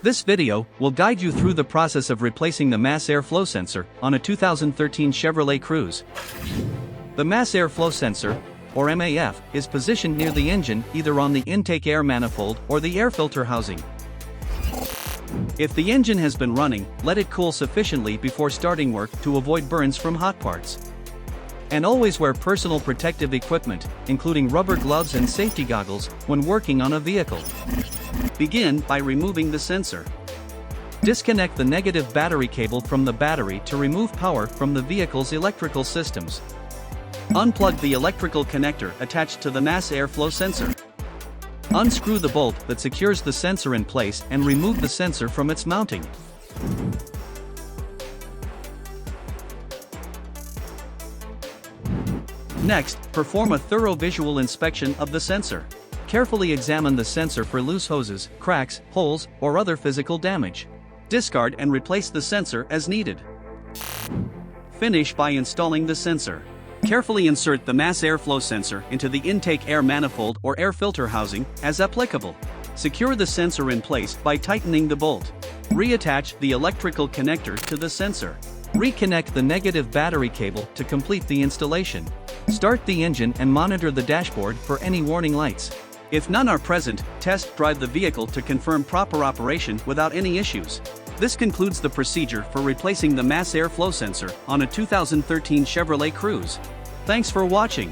This video will guide you through the process of replacing the mass airflow sensor on a 2013 Chevrolet Cruze. The mass airflow sensor, or MAF, is positioned near the engine either on the intake air manifold or the air filter housing. If the engine has been running, let it cool sufficiently before starting work to avoid burns from hot parts. And always wear personal protective equipment, including rubber gloves and safety goggles, when working on a vehicle. Begin by removing the sensor. Disconnect the negative battery cable from the battery to remove power from the vehicle's electrical systems. Unplug the electrical connector attached to the mass airflow sensor. Unscrew the bolt that secures the sensor in place and remove the sensor from its mounting. Next, perform a thorough visual inspection of the sensor. Carefully examine the sensor for loose hoses, cracks, holes, or other physical damage. Discard and replace the sensor as needed. Finish by installing the sensor. Carefully insert the mass airflow sensor into the intake air manifold or air filter housing, as applicable. Secure the sensor in place by tightening the bolt. Reattach the electrical connector to the sensor. Reconnect the negative battery cable to complete the installation. Start the engine and monitor the dashboard for any warning lights. If none are present, test drive the vehicle to confirm proper operation without any issues. This concludes the procedure for replacing the mass airflow sensor on a 2013 Chevrolet Cruze. Thanks for watching.